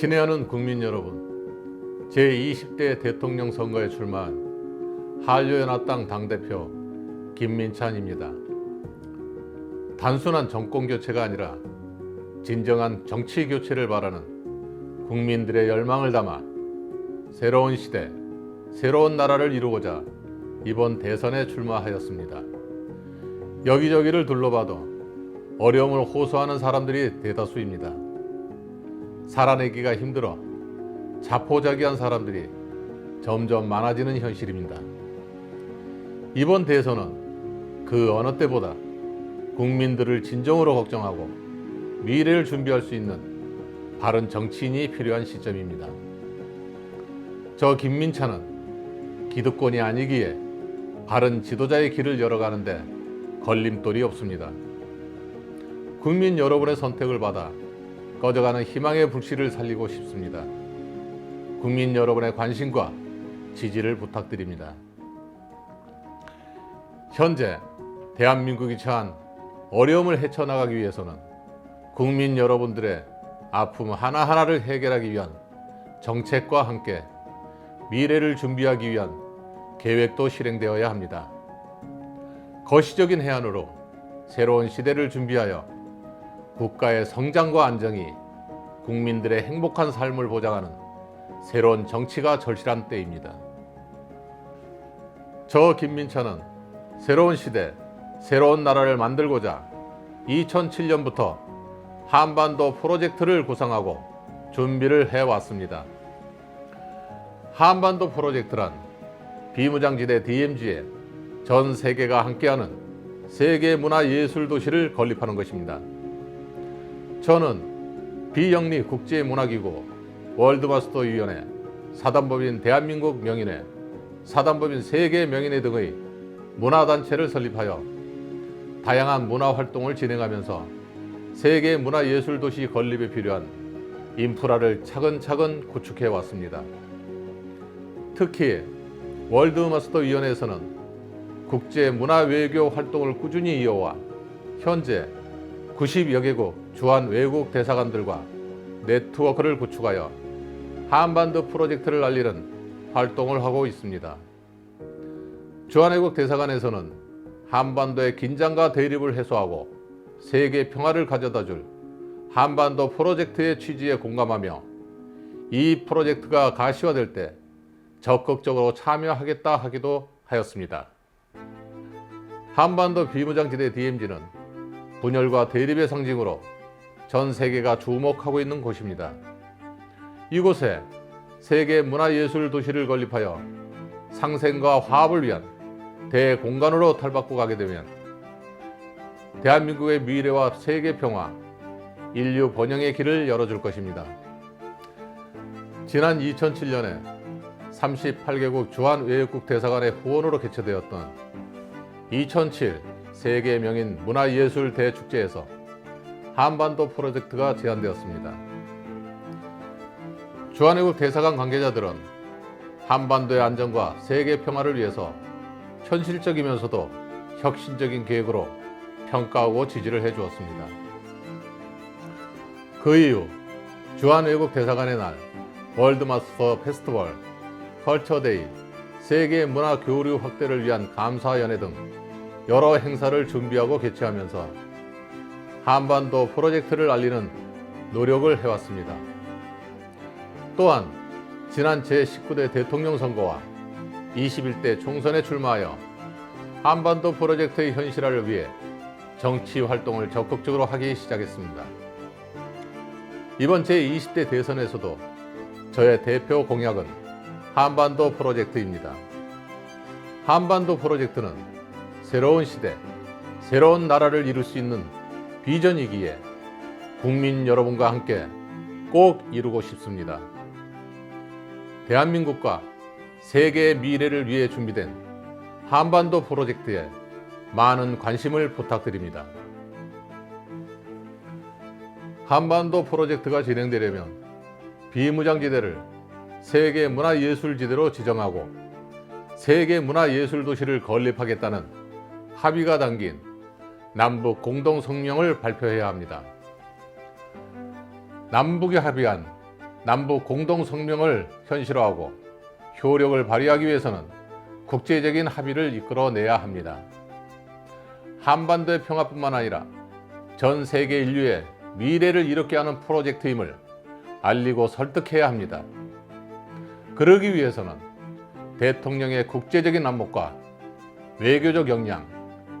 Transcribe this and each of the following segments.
친애하는 국민 여러분, 제20대 대통령 선거에 출마한 한류연합당 당대표 김민찬입니다. 단순한 정권 교체가 아니라 진정한 정치 교체를 바라는 국민들의 열망을 담아 새로운 시대, 새로운 나라를 이루고자 이번 대선에 출마하였습니다. 여기저기를 둘러봐도 어려움을 호소하는 사람들이 대다수입니다. 살아내기가 힘들어 자포자기한 사람들이 점점 많아지는 현실입니다. 이번 대선은 그 어느 때보다 국민들을 진정으로 걱정하고 미래를 준비할 수 있는 바른 정치인이 필요한 시점입니다. 저 김민찬은 기득권이 아니기에 바른 지도자의 길을 열어가는데 걸림돌이 없습니다. 국민 여러분의 선택을 받아 꺼져가는 희망의 불씨를 살리고 싶습니다. 국민 여러분의 관심과 지지를 부탁드립니다. 현재 대한민국이 처한 어려움을 헤쳐나가기 위해서는 국민 여러분들의 아픔 하나하나를 해결하기 위한 정책과 함께 미래를 준비하기 위한 계획도 실행되어야 합니다. 거시적인 해안으로 새로운 시대를 준비하여 국가의 성장과 안정이 국민들의 행복한 삶을 보장하는 새로운 정치가 절실한 때입니다. 저 김민찬은 새로운 시대, 새로운 나라를 만들고자 2007년부터 한반도 프로젝트를 구상하고 준비를 해왔습니다. 한반도 프로젝트란 비무장지대 DMZ에 전 세계가 함께하는 세계 문화예술 도시를 건립하는 것입니다. 저는 비영리 국제문화기구 월드마스터위원회, 사단법인 대한민국 명인회, 사단법인 세계 명인회 등의 문화단체를 설립하여 다양한 문화활동을 진행하면서 세계 문화예술도시 건립에 필요한 인프라를 차근차근 구축해 왔습니다. 특히 월드마스터위원회에서는 국제문화외교 활동을 꾸준히 이어와 현재 90여 개국 주한 외국 대사관들과 네트워크를 구축하여 한반도 프로젝트를 알리는 활동을 하고 있습니다. 주한외국 대사관에서는 한반도의 긴장과 대립을 해소하고 세계 평화를 가져다줄 한반도 프로젝트의 취지에 공감하며 이 프로젝트가 가시화될 때 적극적으로 참여하겠다 하기도 하였습니다. 한반도 비무장지대 DMZ는 분열과 대립의 상징으로 전 세계가 주목하고 있는 곳입니다. 이곳에 세계 문화예술 도시를 건립하여 상생과 화합을 위한 대공간으로 탈바꿔 가게 되면 대한민국의 미래와 세계 평화, 인류 번영의 길을 열어줄 것입니다. 지난 2007년에 38개국 주한외국 대사관의 후원으로 개최되었던 2007 세계 명인 문화예술 대축제에서 한반도 프로젝트가 제안되었습니다. 주한외국 대사관 관계자들은 한반도의 안정과 세계 평화를 위해서 현실적이면서도 혁신적인 계획으로 평가하고 지지를 해주었습니다. 그 이후 주한외국 대사관의 날, 월드마스터 페스티벌, 컬처데이, 세계 문화 교류 확대를 위한 감사연회 등 여러 행사를 준비하고 개최하면서 한반도 프로젝트를 알리는 노력을 해왔습니다. 또한 지난 제19대 대통령 선거와 21대 총선에 출마하여 한반도 프로젝트의 현실화를 위해 정치 활동을 적극적으로 하기 시작했습니다. 이번 제20대 대선에서도 저의 대표 공약은 한반도 프로젝트입니다. 한반도 프로젝트는 새로운 시대, 새로운 나라를 이룰 수 있는 비전이기에 국민 여러분과 함께 꼭 이루고 싶습니다. 대한민국과 세계의 미래를 위해 준비된 한반도 프로젝트에 많은 관심을 부탁드립니다. 한반도 프로젝트가 진행되려면 비무장지대를 세계 문화예술지대로 지정하고 세계 문화예술도시를 건립하겠다는 합의가 담긴 남북 공동성명을 발표해야 합니다. 남북이 합의한 남북 공동 성명을 현실화하고 효력을 발휘하기 위해서는 국제적인 합의를 이끌어내야 합니다. 한반도의 평화뿐만 아니라 전 세계 인류의 미래를 이롭게 하는 프로젝트임을 알리고 설득해야 합니다. 그러기 위해서는 대통령의 국제적인 안목과 외교적 역량,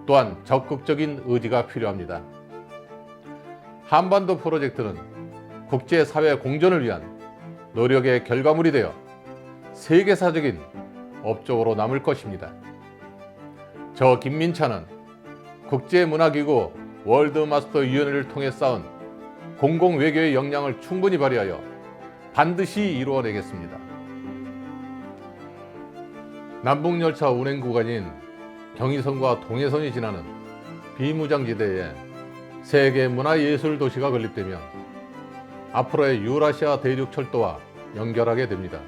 또한 적극적인 의지가 필요합니다. 한반도 프로젝트는 국제사회 공존을 위한 노력의 결과물이 되어 세계사적인 업적으로 남을 것입니다. 저 김민찬은 국제문화기구 월드마스터위원회를 통해 쌓은 공공외교의 역량을 충분히 발휘하여 반드시 이루어내겠습니다. 남북열차 운행 구간인 경의선과 동해선이 지나는 비무장지대에 세계 문화예술 도시가 건립되면 앞으로의 유라시아 대륙철도와 연결하게 됩니다.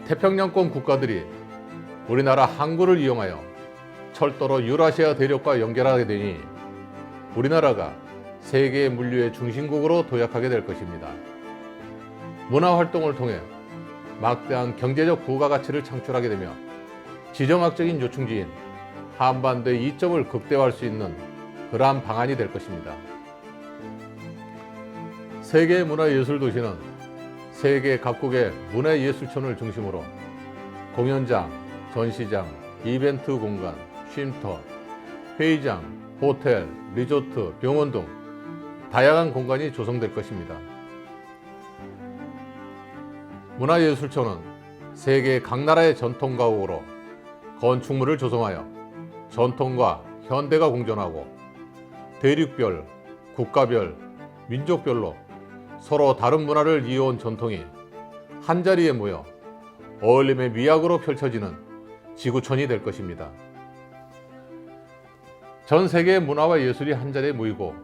태평양권 국가들이 우리나라 항구를 이용하여 철도로 유라시아 대륙과 연결하게 되니 우리나라가 세계 물류의 중심국으로 도약하게 될 것입니다. 문화활동을 통해 막대한 경제적 부가가치를 창출하게 되며 지정학적인 요충지인 한반도의 이점을 극대화할 수 있는 그러한 방안이 될 것입니다. 세계 문화예술도시는 세계 각국의 문화예술촌을 중심으로 공연장, 전시장, 이벤트 공간, 쉼터, 회의장, 호텔, 리조트, 병원 등 다양한 공간이 조성될 것입니다. 문화예술촌은 세계 각 나라의 전통가옥으로 건축물을 조성하여 전통과 현대가 공존하고 대륙별, 국가별, 민족별로 서로 다른 문화를 이어온 전통이 한자리에 모여 어울림의 미학으로 펼쳐지는 지구촌이 될 것입니다. 전 세계의 문화와 예술이 한자리에 모이고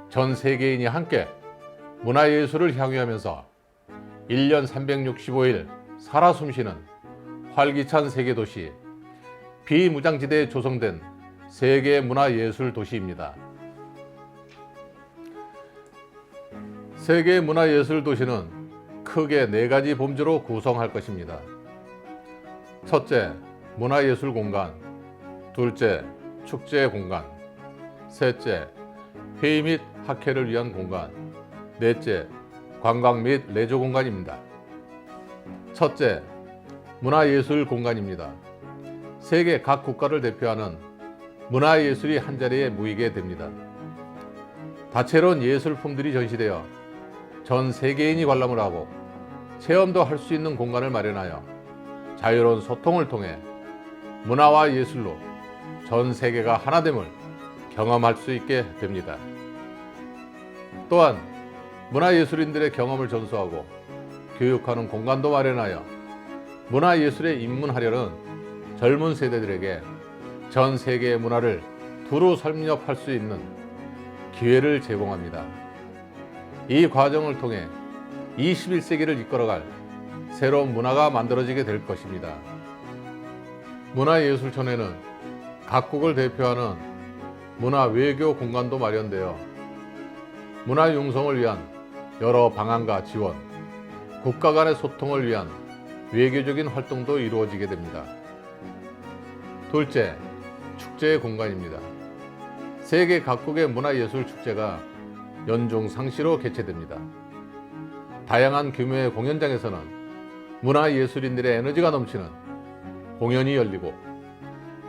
전 세계인이 함께 문화예술을 향유하면서 1년 365일 살아 숨쉬는 활기찬 세계도시 비무장지대에 조성된 세계 문화예술 도시입니다. 세계 문화예술 도시는 크게 4가지 범주로 구성할 것입니다. 첫째, 문화예술 공간. 둘째, 축제 공간. 셋째, 회의 및 학회를 위한 공간. 넷째, 관광 및 레저 공간입니다. 첫째, 문화예술 공간입니다. 세계 각 국가를 대표하는 문화예술이 한자리에 모이게 됩니다. 다채로운 예술품들이 전시되어 전 세계인이 관람을 하고 체험도 할 수 있는 공간을 마련하여 자유로운 소통을 통해 문화와 예술로 전 세계가 하나됨을 경험할 수 있게 됩니다. 또한 문화예술인들의 경험을 전수하고 교육하는 공간도 마련하여 문화예술에 입문하려는 젊은 세대들에게 전 세계의 문화를 두루 섭렵할 수 있는 기회를 제공합니다. 이 과정을 통해 21세기를 이끌어갈 새로운 문화가 만들어지게 될 것입니다. 문화예술촌에는 각국을 대표하는 문화외교 공간도 마련되어 문화 융성을 위한 여러 방안과 지원, 국가 간의 소통을 위한 외교적인 활동도 이루어지게 됩니다. 둘째, 축제 공간입니다. 세계 각국의 문화예술 축제가 연중 상시로 개최됩니다. 다양한 규모의 공연장에서는 문화예술인들의 에너지가 넘치는 공연이 열리고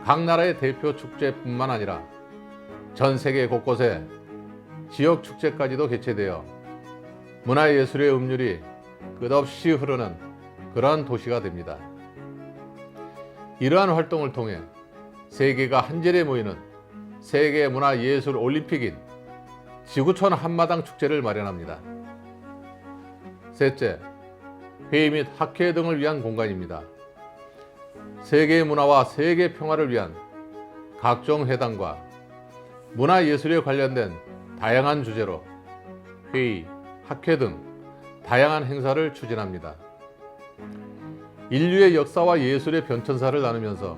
각 나라의 대표 축제뿐만 아니라 전 세계 곳곳에 지역 축제까지도 개최되어 문화예술의 음률이 끝없이 흐르는 그러한 도시가 됩니다. 이러한 활동을 통해 세계가 한자리에 모이는 세계 문화예술 올림픽인 지구촌 한마당 축제를 마련합니다. 셋째, 회의 및 학회 등을 위한 공간입니다. 세계 문화와 세계 평화를 위한 각종 회담과 문화예술에 관련된 다양한 주제로 회의, 학회 등 다양한 행사를 추진합니다. 인류의 역사와 예술의 변천사를 나누면서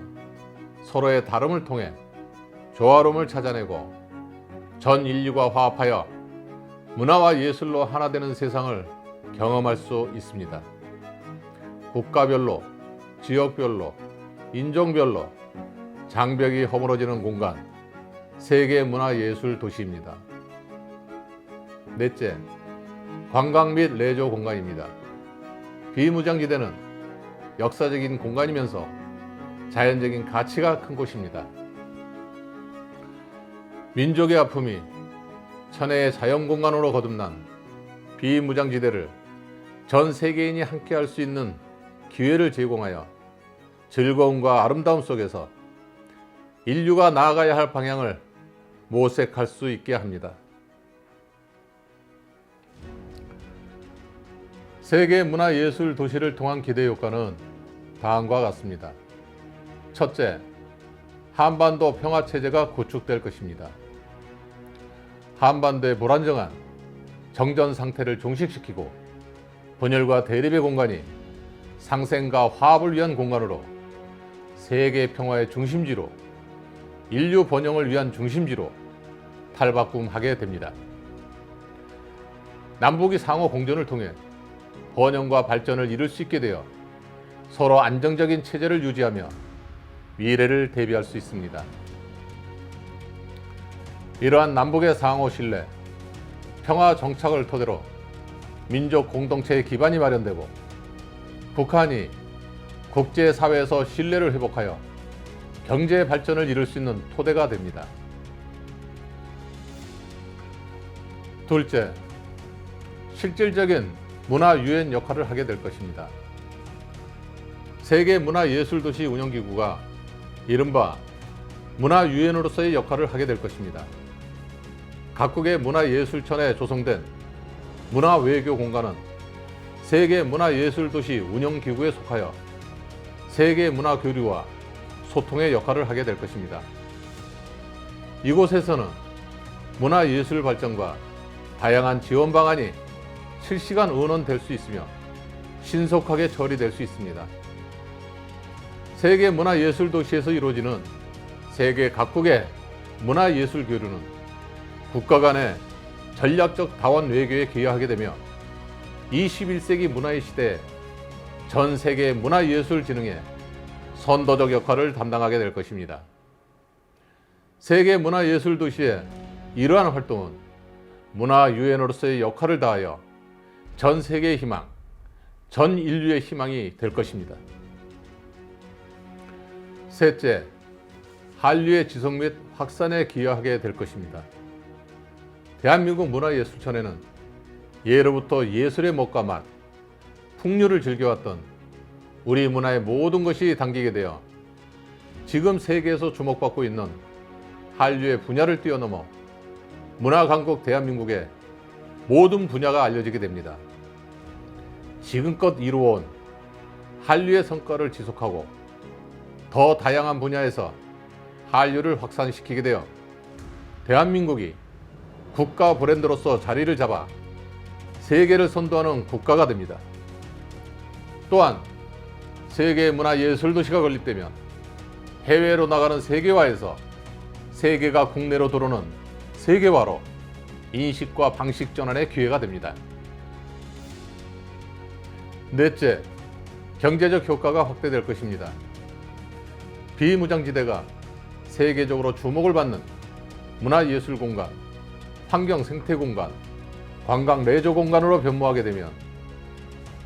서로의 다름을 통해 조화로움을 찾아내고 전 인류가 화합하여 문화와 예술로 하나 되는 세상을 경험할 수 있습니다. 국가별로, 지역별로, 인종별로 장벽이 허물어지는 공간, 세계 문화예술 도시입니다. 넷째, 관광 및 레저 공간입니다. 비무장지대는 역사적인 공간이면서 자연적인 가치가 큰 곳입니다. 민족의 아픔이 천혜의 자연공간으로 거듭난 비무장지대를 전 세계인이 함께할 수 있는 기회를 제공하여 즐거움과 아름다움 속에서 인류가 나아가야 할 방향을 모색할 수 있게 합니다. 세계 문화예술 도시를 통한 기대 효과는 다음과 같습니다. 첫째, 한반도 평화체제가 구축될 것입니다. 한반도의 불안정한 정전 상태를 종식시키고 분열과 대립의 공간이 상생과 화합을 위한 공간으로 세계 평화의 중심지로 인류 번영을 위한 중심지로 탈바꿈하게 됩니다. 남북이 상호 공존을 통해 번영과 발전을 이룰 수 있게 되어 서로 안정적인 체제를 유지하며 미래를 대비할 수 있습니다. 이러한 남북의 상호 신뢰, 평화 정착을 토대로 민족 공동체의 기반이 마련되고 북한이 국제사회에서 신뢰를 회복하여 경제 발전을 이룰 수 있는 토대가 됩니다. 둘째, 실질적인 문화유엔 역할을 하게 될 것입니다. 세계문화예술도시 운영기구가 이른바 문화유엔으로서의 역할을 하게 될 것입니다. 각국의 문화예술촌에 조성된 문화외교 공간은 세계문화예술도시 운영기구에 속하여 세계문화교류와 소통의 역할을 하게 될 것입니다. 이곳에서는 문화예술 발전과 다양한 지원 방안이 실시간 의논될 수 있으며 신속하게 처리될 수 있습니다. 세계문화예술도시에서 이루어지는 세계 각국의 문화예술 교류는 국가 간의 전략적 다원 외교에 기여하게 되며 21세기 문화의 시대에 전 세계 문화예술 진흥에 선도적 역할을 담당하게 될 것입니다. 세계 문화예술 도시의 이러한 활동은 문화유엔으로서의 역할을 다하여 전 세계의 희망, 전 인류의 희망이 될 것입니다. 셋째, 한류의 지속 및 확산에 기여하게 될 것입니다. 대한민국 문화예술촌에는 예로부터 예술의 먹과 맛, 풍류를 즐겨왔던 우리 문화의 모든 것이 담기게 되어 지금 세계에서 주목받고 있는 한류의 분야를 뛰어넘어 문화 강국 대한민국의 모든 분야가 알려지게 됩니다. 지금껏 이루어온 한류의 성과를 지속하고 더 다양한 분야에서 한류를 확산시키게 되어 대한민국이 국가 브랜드로서 자리를 잡아 세계를 선도하는 국가가 됩니다. 또한 세계 문화예술도시가 건립되면 해외로 나가는 세계화에서 세계가 국내로 들어오는 세계화로 인식과 방식 전환의 기회가 됩니다. 넷째, 경제적 효과가 확대될 것입니다. 비무장지대가 세계적으로 주목을 받는 문화예술 공간, 환경 생태 공간, 관광 레저 공간으로 변모하게 되면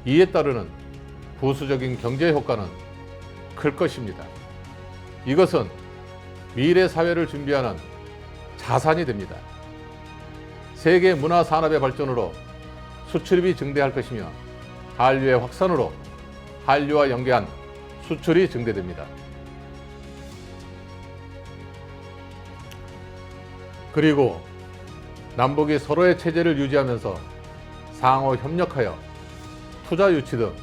이에 따르는 부수적인 경제 효과는 클 것입니다. 이것은 미래 사회를 준비하는 자산이 됩니다. 세계 문화 산업의 발전으로 수출입이 증대할 것이며 한류의 확산으로 한류와 연계한 수출이 증대됩니다. 그리고 남북이 서로의 체제를 유지하면서 상호 협력하여 투자 유치 등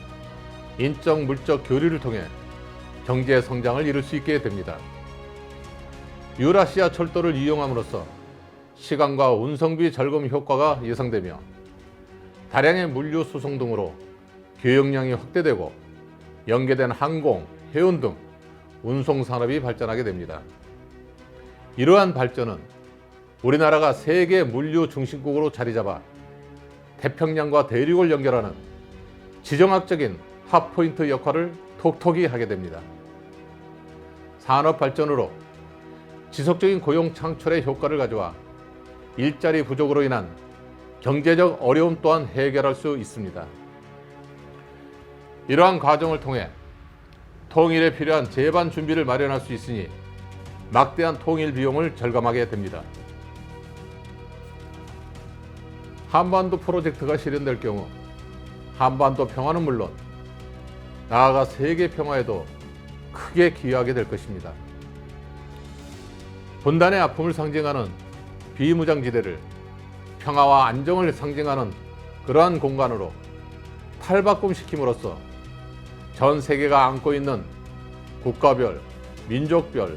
인적 물적 교류를 통해 경제 성장을 이룰 수 있게 됩니다. 유라시아 철도를 이용함으로써 시간과 운송비 절감 효과가 예상되며 다량의 물류 수송 등으로 교역량이 확대되고 연계된 항공, 해운 등 운송 산업이 발전하게 됩니다. 이러한 발전은 우리나라가 세계 물류 중심국으로 자리 잡아 태평양과 대륙을 연결하는 지정학적인 핫포인트 역할을 톡톡히 하게 됩니다. 산업 발전으로 지속적인 고용 창출의 효과를 가져와 일자리 부족으로 인한 경제적 어려움 또한 해결할 수 있습니다. 이러한 과정을 통해 통일에 필요한 제반 준비를 마련할 수 있으니 막대한 통일 비용을 절감하게 됩니다. 한반도 프로젝트가 실현될 경우 한반도 평화는 물론 나아가 세계 평화에도 크게 기여하게 될 것입니다. 분단의 아픔을 상징하는 비무장지대를 평화와 안정을 상징하는 그러한 공간으로 탈바꿈시킴으로써 전 세계가 안고 있는 국가별, 민족별,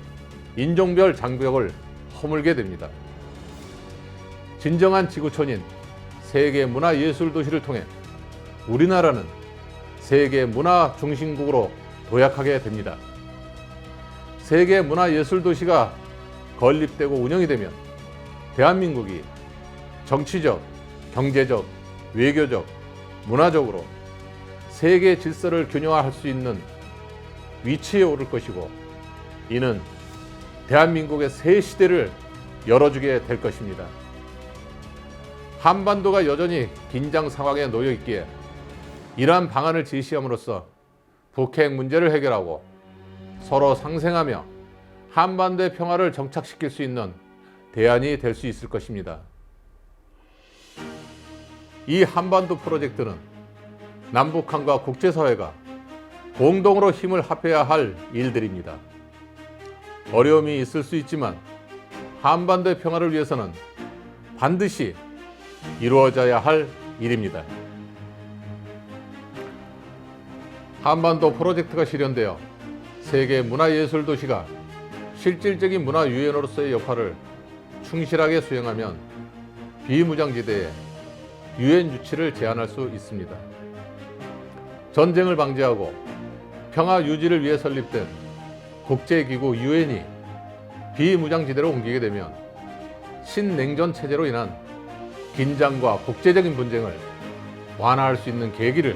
인종별 장벽을 허물게 됩니다. 진정한 지구촌인 세계 문화예술 도시를 통해 우리나라는 세계 문화 중심국으로 도약하게 됩니다. 세계 문화예술 도시가 건립되고 운영이 되면 대한민국이 정치적, 경제적, 외교적, 문화적으로 세계 질서를 균형화할 수 있는 위치에 오를 것이고, 이는 대한민국의 새 시대를 열어주게 될 것입니다. 한반도가 여전히 긴장 상황에 놓여 있기에 이러한 방안을 제시함으로써 북핵 문제를 해결하고 서로 상생하며 한반도의 평화를 정착시킬 수 있는 대안이 될 수 있을 것입니다. 이 한반도 프로젝트는 남북한과 국제사회가 공동으로 힘을 합해야 할 일들입니다. 어려움이 있을 수 있지만 한반도의 평화를 위해서는 반드시 이루어져야 할 일입니다. 한반도 프로젝트가 실현되어 세계 문화예술 도시가 실질적인 문화유엔으로서의 역할을 충실하게 수행하면 비무장지대에 유엔 유치를 제한할 수 있습니다. 전쟁을 방지하고 평화 유지를 위해 설립된 국제기구 유엔이 비무장지대로 옮기게 되면 신냉전 체제로 인한 긴장과 국제적인 분쟁을 완화할 수 있는 계기를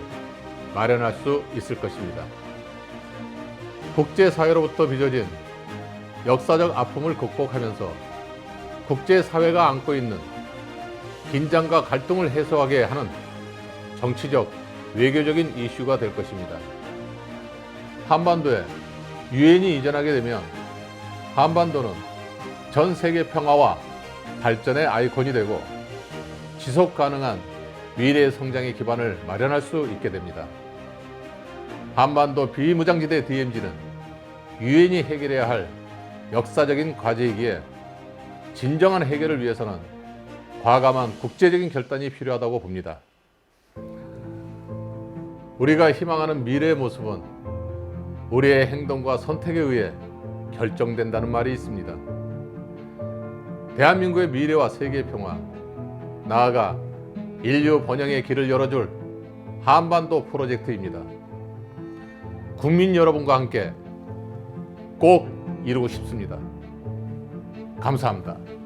마련할 수 있을 것입니다. 국제사회로부터 빚어진 역사적 아픔을 극복하면서 국제사회가 안고 있는 긴장과 갈등을 해소하게 하는 정치적, 외교적인 이슈가 될 것입니다. 한반도에 유엔이 이전하게 되면 한반도는 전 세계 평화와 발전의 아이콘이 되고 지속 가능한 미래의 성장의 기반을 마련할 수 있게 됩니다. 한반도 비무장지대 DMZ는 유엔이 해결해야 할 역사적인 과제이기에 진정한 해결을 위해서는 과감한 국제적인 결단이 필요하다고 봅니다. 우리가 희망하는 미래의 모습은 우리의 행동과 선택에 의해 결정된다는 말이 있습니다. 대한민국의 미래와 세계 평화, 나아가 인류 번영의 길을 열어줄 한반도 프로젝트입니다. 국민 여러분과 함께 꼭 이루고 싶습니다. 감사합니다.